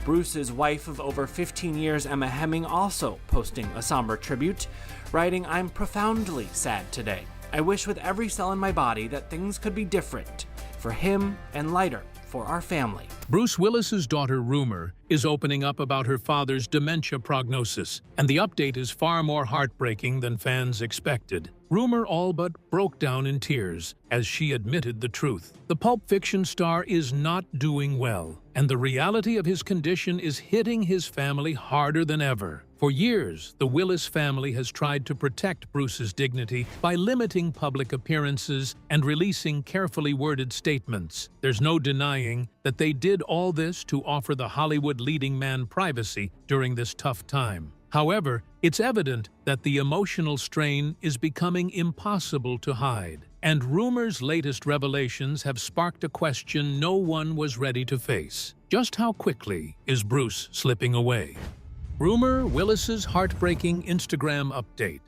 Bruce's wife of over 15 years, Emma Hemming, also posting a somber tribute, writing, "I'm profoundly sad today. I wish with every cell in my body that things could be different for him and lighter for our family." Bruce Willis's daughter, Rumer, is opening up about her father's dementia prognosis, and the update is far more heartbreaking than fans expected. Rumer all but broke down in tears as she admitted the truth. The Pulp Fiction star is not doing well, and the reality of his condition is hitting his family harder than ever. For years, the Willis family has tried to protect Bruce's dignity by limiting public appearances and releasing carefully worded statements. There's no denying that they did all this to offer the Hollywood leading man privacy during this tough time. However, it's evident that the emotional strain is becoming impossible to hide, and Rumer's latest revelations have sparked a question no one was ready to face. Just how quickly is Bruce slipping away? Rumer, Willis's heartbreaking Instagram update.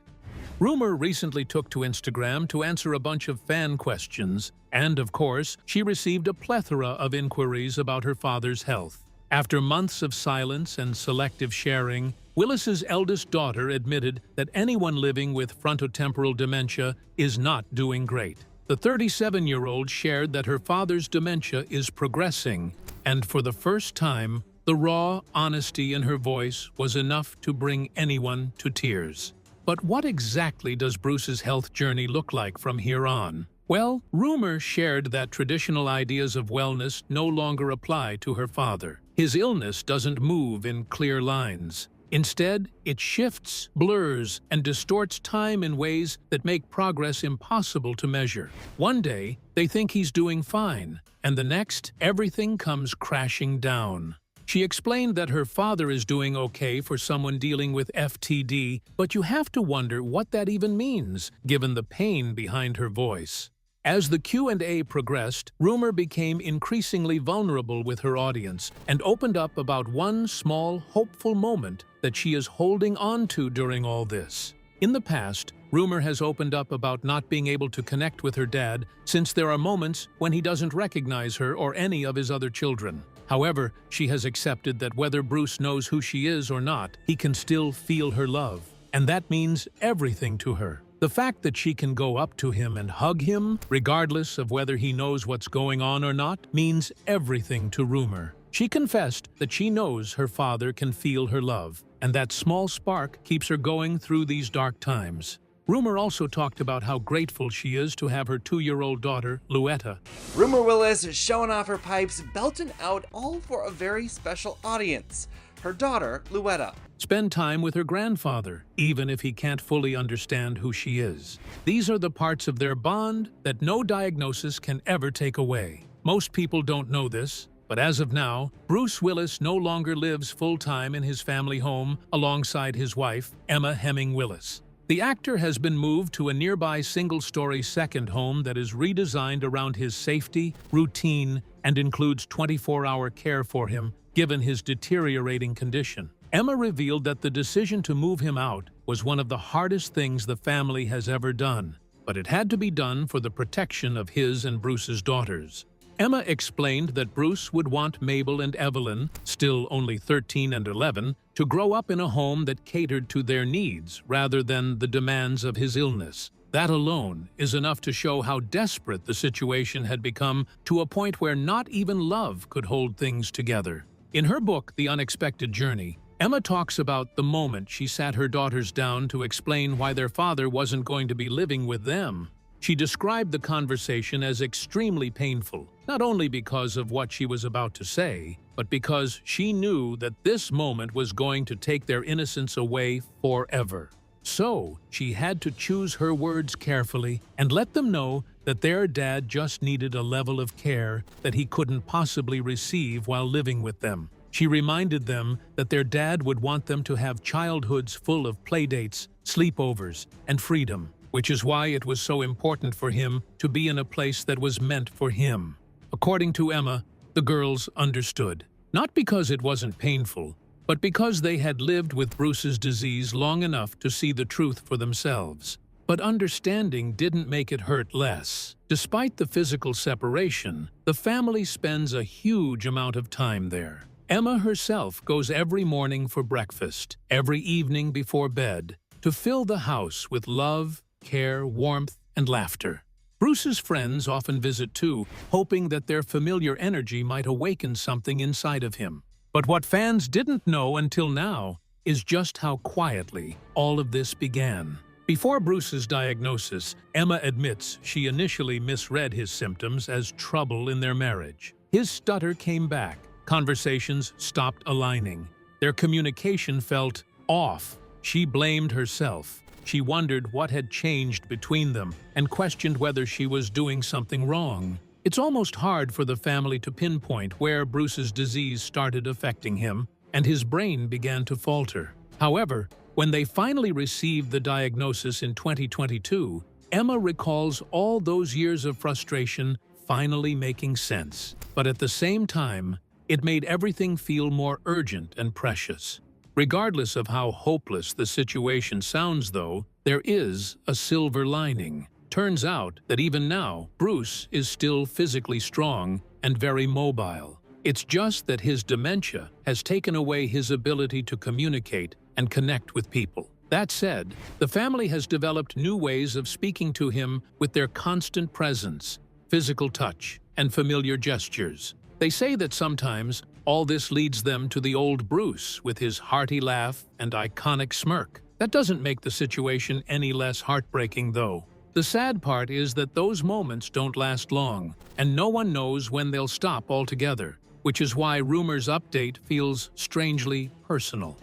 Rumer recently took to Instagram to answer a bunch of fan questions, and of course, she received a plethora of inquiries about her father's health. After months of silence and selective sharing, Willis's eldest daughter admitted that anyone living with frontotemporal dementia is not doing great. The 37-year-old shared that her father's dementia is progressing, and for the first time, the raw honesty in her voice was enough to bring anyone to tears. But what exactly does Bruce's health journey look like from here on? Well, Rumer shared that traditional ideas of wellness no longer apply to her father. His illness doesn't move in clear lines. Instead, it shifts, blurs, and distorts time in ways that make progress impossible to measure. One day, they think he's doing fine, and the next, everything comes crashing down. She explained that her father is doing okay for someone dealing with FTD, but you have to wonder what that even means, given the pain behind her voice. As the Q&A progressed, Rumer became increasingly vulnerable with her audience and opened up about one small, hopeful moment that she is holding on to during all this. In the past, Rumer has opened up about not being able to connect with her dad since there are moments when he doesn't recognize her or any of his other children. However, she has accepted that whether Bruce knows who she is or not, he can still feel her love, and that means everything to her. The fact that she can go up to him and hug him, regardless of whether he knows what's going on or not, means everything to Rumer. She confessed that she knows her father can feel her love, and that small spark keeps her going through these dark times. Rumer also talked about how grateful she is to have her 2-year-old daughter, Luetta. Rumer Willis is showing off her pipes, belting out, all for a very special audience. Her daughter, Luetta. Spend time with her grandfather, even if he can't fully understand who she is. These are the parts of their bond that no diagnosis can ever take away. Most people don't know this, but as of now, Bruce Willis no longer lives full-time in his family home alongside his wife, Emma Hemming Willis. The actor has been moved to a nearby single-story second home that is redesigned around his safety, routine, and includes 24-hour care for him, given his deteriorating condition. Emma revealed that the decision to move him out was one of the hardest things the family has ever done, but it had to be done for the protection of his and Bruce's daughters. Emma explained that Bruce would want Mabel and Evelyn, still only 13 and 11, to grow up in a home that catered to their needs rather than the demands of his illness. That alone is enough to show how desperate the situation had become, to a point where not even love could hold things together. In her book, The Unexpected Journey, Emma talks about the moment she sat her daughters down to explain why their father wasn't going to be living with them. She described the conversation as extremely painful, not only because of what she was about to say, but because she knew that this moment was going to take their innocence away forever. So, she had to choose her words carefully and let them know that their dad just needed a level of care that he couldn't possibly receive while living with them. She reminded them that their dad would want them to have childhoods full of playdates, sleepovers, and freedom, which is why it was so important for him to be in a place that was meant for him. According to Emma, the girls understood. Not because it wasn't painful, but because they had lived with Bruce's disease long enough to see the truth for themselves. But understanding didn't make it hurt less. Despite the physical separation, the family spends a huge amount of time there. Emma herself goes every morning for breakfast, every evening before bed, to fill the house with love, care, warmth, and laughter. Bruce's friends often visit too, hoping that their familiar energy might awaken something inside of him. But what fans didn't know until now is just how quietly all of this began. Before Bruce's diagnosis, Emma admits she initially misread his symptoms as trouble in their marriage. His stutter came back, conversations stopped aligning, their communication felt off. She blamed herself. She wondered what had changed between them and questioned whether she was doing something wrong. It's almost hard for the family to pinpoint where Bruce's disease started affecting him, and his brain began to falter. However, when they finally received the diagnosis in 2022, Emma recalls all those years of frustration finally making sense. But at the same time, it made everything feel more urgent and precious. Regardless of how hopeless the situation sounds, though, there is a silver lining. Turns out that even now, Bruce is still physically strong and very mobile. It's just that his dementia has taken away his ability to communicate and connect with people. That said, the family has developed new ways of speaking to him with their constant presence, physical touch, and familiar gestures. They say that sometimes all this leads them to the old Bruce with his hearty laugh and iconic smirk. That doesn't make the situation any less heartbreaking, though. The sad part is that those moments don't last long, and no one knows when they'll stop altogether, which is why Rumer's update feels strangely personal.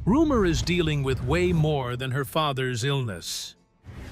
Rumer is dealing with way more than her father's illness.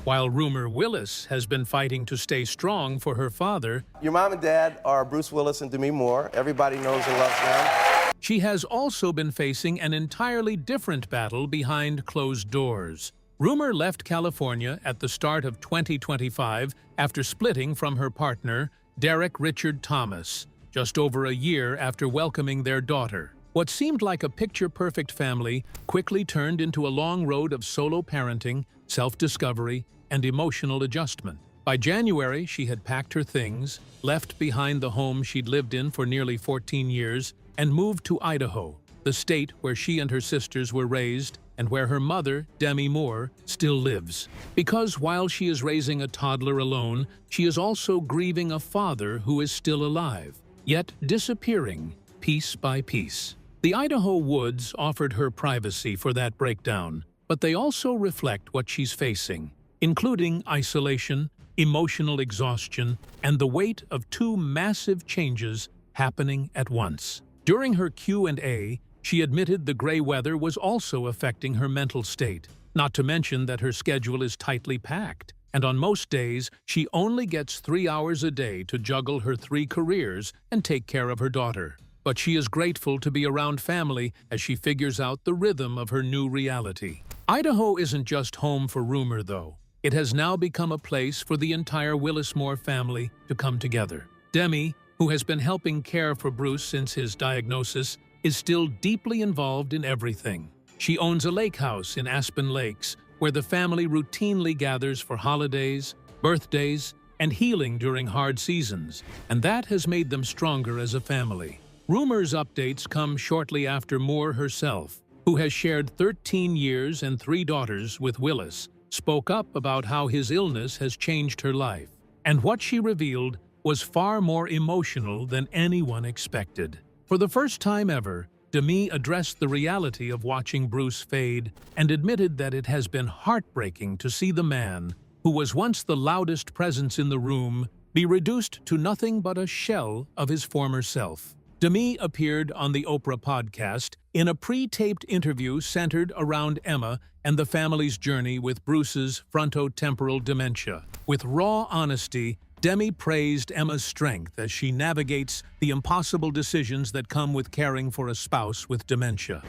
While Willis has been fighting to stay strong for her father, your mom and dad are Bruce Willis and Demi Moore. Everybody knows and loves them. She has also been facing an entirely different battle behind closed doors. Rumer left California at the start of 2025 after splitting from her partner, Derek Richard Thomas, just over a year after welcoming their daughter. What seemed like a picture-perfect family quickly turned into a long road of solo parenting, self-discovery, and emotional adjustment. By January, she had packed her things, left behind the home she'd lived in for nearly 14 years, and moved to Idaho, the state where she and her sisters were raised and where her mother, Demi Moore, still lives. Because while she is raising a toddler alone, she is also grieving a father who is still alive, yet disappearing piece by piece. The Idaho woods offered her privacy for that breakdown, but they also reflect what she's facing, including isolation, emotional exhaustion, and the weight of two massive changes happening at once. During her Q&A, she admitted the gray weather was also affecting her mental state, not to mention that her schedule is tightly packed, and on most days, she only gets 3 hours a day to juggle her 3 careers and take care of her daughter. But she is grateful to be around family as she figures out the rhythm of her new reality. Idaho isn't just home for Rumer, though. It has now become a place for the entire Willis-Moore family to come together. Demi, who has been helping care for Bruce since his diagnosis, is still deeply involved in everything. She owns a lake house in Aspen Lakes, where the family routinely gathers for holidays, birthdays, and healing during hard seasons, and that has made them stronger as a family. Rumer's updates come shortly after Moore herself, who has shared 13 years and 3 daughters with Willis, spoke up about how his illness has changed her life. And what she revealed was far more emotional than anyone expected. For the first time ever, Demi addressed the reality of watching Bruce fade and admitted that it has been heartbreaking to see the man, who was once the loudest presence in the room, be reduced to nothing but a shell of his former self. Demi appeared on the Oprah podcast in a pre-taped interview centered around Emma and the family's journey with Bruce's frontotemporal dementia. With raw honesty, Demi praised Emma's strength as she navigates the impossible decisions that come with caring for a spouse with dementia.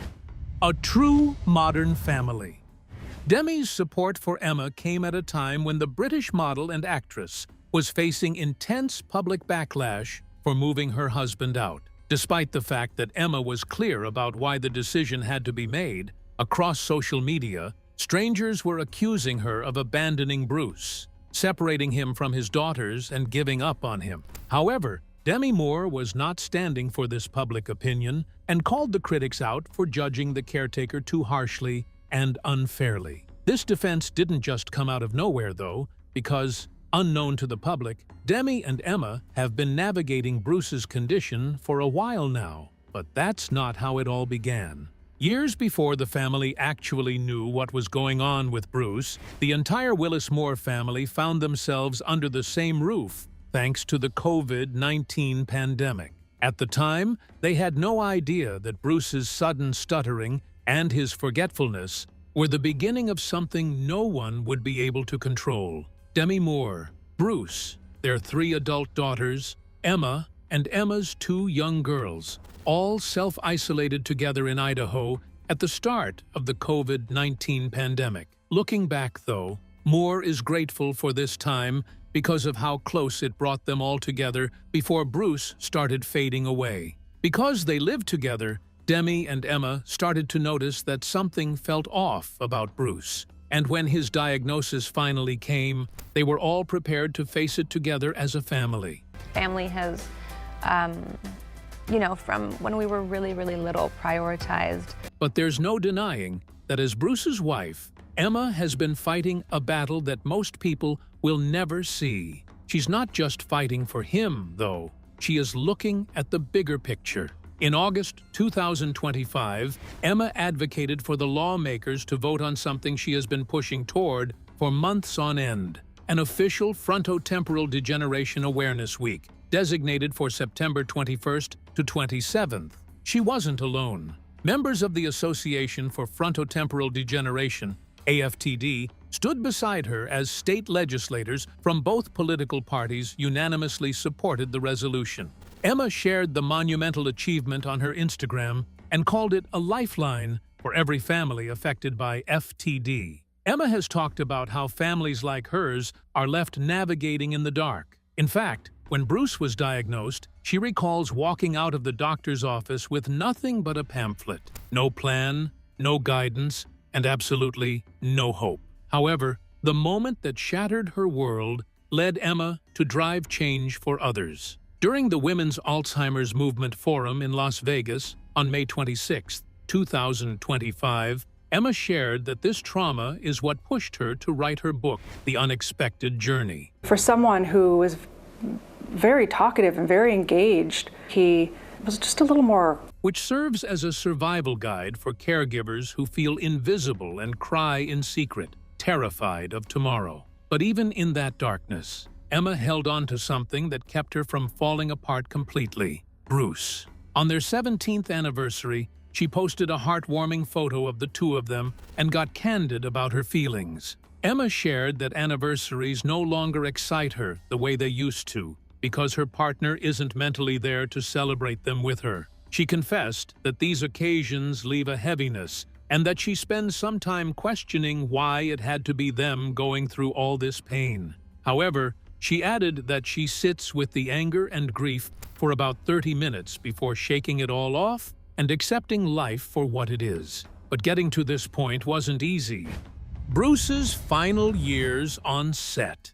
A true modern family. Demi's support for Emma came at a time when the British model and actress was facing intense public backlash for moving her husband out. Despite the fact that Emma was clear about why the decision had to be made, across social media, strangers were accusing her of abandoning Bruce, separating him from his daughters and giving up on him. However, Demi Moore was not standing for this public opinion and called the critics out for judging the caretaker too harshly and unfairly. This defense didn't just come out of nowhere, though, because, unknown to the public, Demi and Emma have been navigating Bruce's condition for a while now. But that's not how it all began. Years before the family actually knew what was going on with Bruce, the entire Willis Moore family found themselves under the same roof thanks to the COVID-19 pandemic. At the time, they had no idea that Bruce's sudden stuttering and his forgetfulness were the beginning of something no one would be able to control. Demi Moore, Bruce, their 3 adult daughters, Emma, and Emma's 2 young girls, all self-isolated together in Idaho at the start of the COVID-19 pandemic. Looking back, though, Moore is grateful for this time because of how close it brought them all together before Bruce started fading away. Because they lived together, Demi and Emma started to notice that something felt off about Bruce. And when his diagnosis finally came, they were all prepared to face it together as a family. Family has, from when we were really, really little, prioritized. But there's no denying that as Bruce's wife, Emma has been fighting a battle that most people will never see. She's not just fighting for him, though. She is looking at the bigger picture. In August 2025, Emma advocated for the lawmakers to vote on something she has been pushing toward for months on end: an official frontotemporal degeneration awareness week, designated for September 21st to 27th. She wasn't alone. Members of the Association for Frontotemporal Degeneration, AFTD, stood beside her as state legislators from both political parties unanimously supported the resolution. Emma shared the monumental achievement on her Instagram and called it a lifeline for every family affected by FTD. Emma has talked about how families like hers are left navigating in the dark. In fact, when Bruce was diagnosed, she recalls walking out of the doctor's office with nothing but a pamphlet. No plan, no guidance, and absolutely no hope. However, the moment that shattered her world led Emma to drive change for others. During the Women's Alzheimer's Movement Forum in Las Vegas on May 26, 2025, Emma shared that this trauma is what pushed her to write her book, The Unexpected Journey. For someone who was very talkative and very engaged, he was just a little more... Which serves as a survival guide for caregivers who feel invisible and cry in secret, terrified of tomorrow. But even in that darkness, Emma held on to something that kept her from falling apart completely: Bruce. On their 17th anniversary, she posted a heartwarming photo of the 2 of them and got candid about her feelings. Emma shared that anniversaries no longer excite her the way they used to because her partner isn't mentally there to celebrate them with her. She confessed that these occasions leave a heaviness and that she spends some time questioning why it had to be them going through all this pain. However, she added that she sits with the anger and grief for about 30 minutes before shaking it all off and accepting life for what it is. But getting to this point wasn't easy. Bruce's final years on set.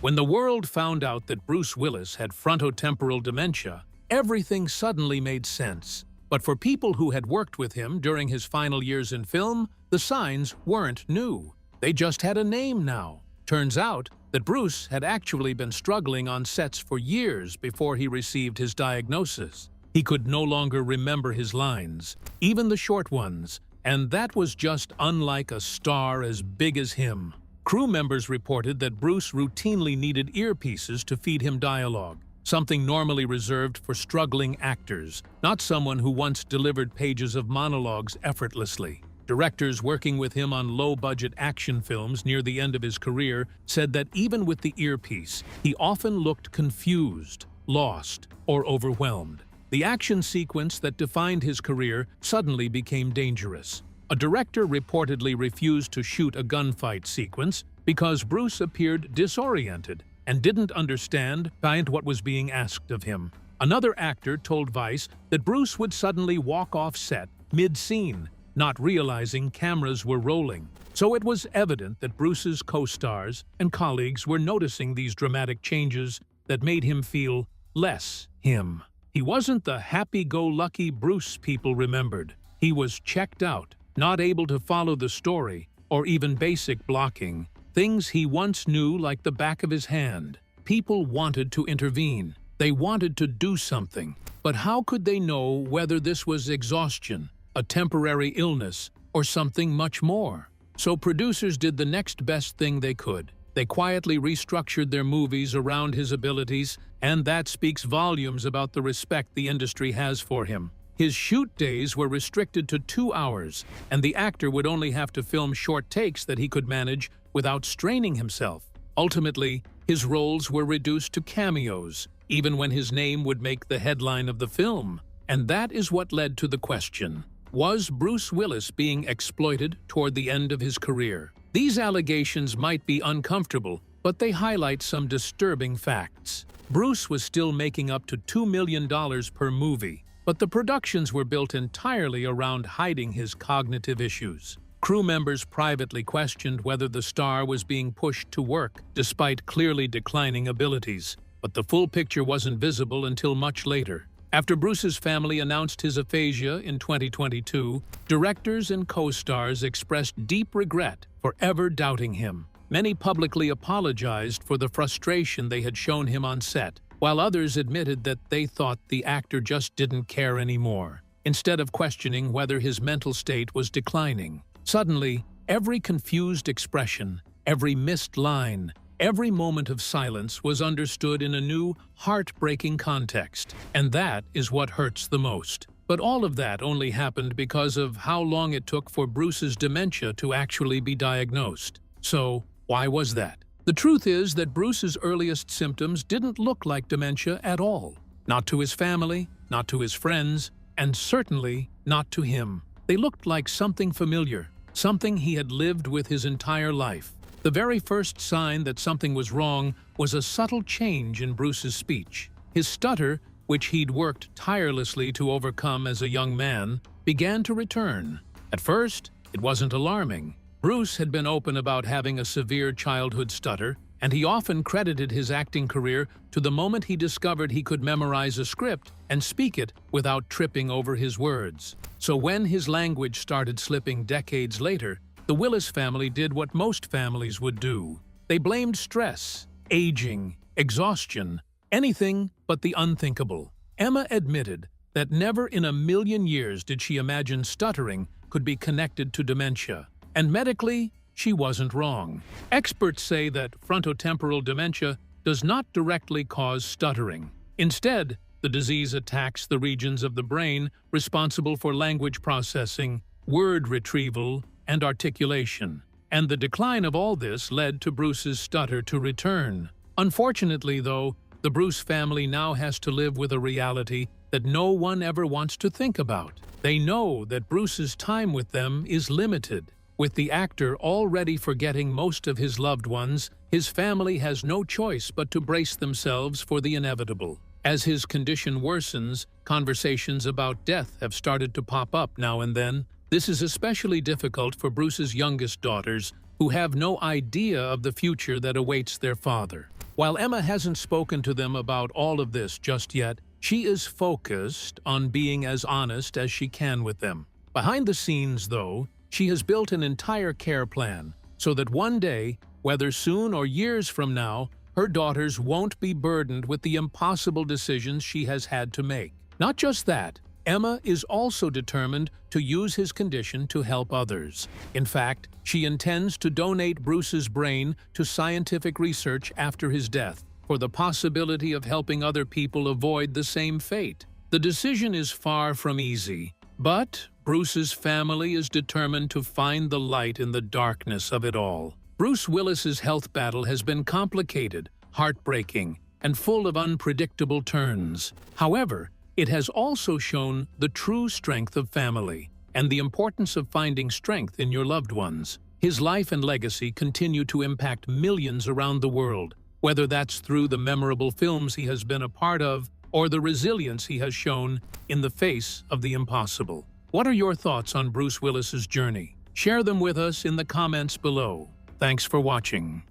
When the world found out that Bruce Willis had frontotemporal dementia, everything suddenly made sense. But for people who had worked with him during his final years in film, the signs weren't new. They just had a name now. Turns out that Bruce had actually been struggling on sets for years before he received his diagnosis. He could no longer remember his lines, even the short ones, and that was just unlike a star as big as him. Crew members reported that Bruce routinely needed earpieces to feed him dialogue, something normally reserved for struggling actors, not someone who once delivered pages of monologues effortlessly. Directors working with him on low-budget action films near the end of his career said that even with the earpiece, he often looked confused, lost, or overwhelmed. The action sequence that defined his career suddenly became dangerous. A director reportedly refused to shoot a gunfight sequence because Bruce appeared disoriented and didn't understand what was being asked of him. Another actor told Vice that Bruce would suddenly walk off set mid-scene, not realizing cameras were rolling. So it was evident that Bruce's co-stars and colleagues were noticing these dramatic changes that made him feel less him. He wasn't the happy-go-lucky Bruce people remembered. He was checked out, not able to follow the story, or even basic blocking. Things he once knew like the back of his hand. People wanted to intervene. They wanted to do something. But how could they know whether this was exhaustion, a temporary illness, or something much more? So producers did the next best thing they could. They quietly restructured their movies around his abilities, and that speaks volumes about the respect the industry has for him. His shoot days were restricted to 2 hours, and the actor would only have to film short takes that he could manage without straining himself. Ultimately, his roles were reduced to cameos, even when his name would make the headline of the film. And that is what led to the question: was Bruce Willis being exploited toward the end of his career? These allegations might be uncomfortable, but they highlight some disturbing facts. Bruce was still making up to $2 million per movie, but the productions were built entirely around hiding his cognitive issues. Crew members privately questioned whether the star was being pushed to work, despite clearly declining abilities. But the full picture wasn't visible until much later. After Bruce's family announced his aphasia in 2022, directors and co-stars expressed deep regret for ever doubting him. Many publicly apologized for the frustration they had shown him on set, while others admitted that they thought the actor just didn't care anymore, instead of questioning whether his mental state was declining. Suddenly, every confused expression, every missed line, every moment of silence was understood in a new, heartbreaking context. And that is what hurts the most. But all of that only happened because of how long it took for Bruce's dementia to actually be diagnosed. So, why was that? The truth is that Bruce's earliest symptoms didn't look like dementia at all. Not to his family, not to his friends, and certainly not to him. They looked like something familiar, something he had lived with his entire life. The very first sign that something was wrong was a subtle change in Bruce's speech. His stutter, which he'd worked tirelessly to overcome as a young man, began to return. At first, it wasn't alarming. Bruce had been open about having a severe childhood stutter, and he often credited his acting career to the moment he discovered he could memorize a script and speak it without tripping over his words. So when his language started slipping decades later, the Willis family did what most families would do. They blamed stress, aging, exhaustion, anything but the unthinkable. Emma admitted that never in a million years did she imagine stuttering could be connected to dementia. And medically, she wasn't wrong. Experts say that frontotemporal dementia does not directly cause stuttering. Instead, the disease attacks the regions of the brain responsible for language processing, word retrieval, and articulation. And the decline of all this led to Bruce's stutter to return. Unfortunately, though, the Bruce family now has to live with a reality that no one ever wants to think about. They know that Bruce's time with them is limited. With the actor already forgetting most of his loved ones, his family has no choice but to brace themselves for the inevitable. As his condition worsens, conversations about death have started to pop up now and then. This is especially difficult for Bruce's youngest daughters, who have no idea of the future that awaits their father. While Emma hasn't spoken to them about all of this just yet, she is focused on being as honest as she can with them. Behind the scenes, though, she has built an entire care plan so that one day, whether soon or years from now, her daughters won't be burdened with the impossible decisions she has had to make. Not just that, Emma is also determined to use his condition to help others. In fact, she intends to donate Bruce's brain to scientific research after his death, for the possibility of helping other people avoid the same fate. The decision is far from easy, but Bruce's family is determined to find the light in the darkness of it all. Bruce Willis's health battle has been complicated, heartbreaking, and full of unpredictable turns. However, it has also shown the true strength of family and the importance of finding strength in your loved ones. His life and legacy continue to impact millions around the world, whether that's through the memorable films he has been a part of or the resilience he has shown in the face of the impossible. What are your thoughts on Bruce Willis's journey? Share them with us in the comments below. Thanks for watching.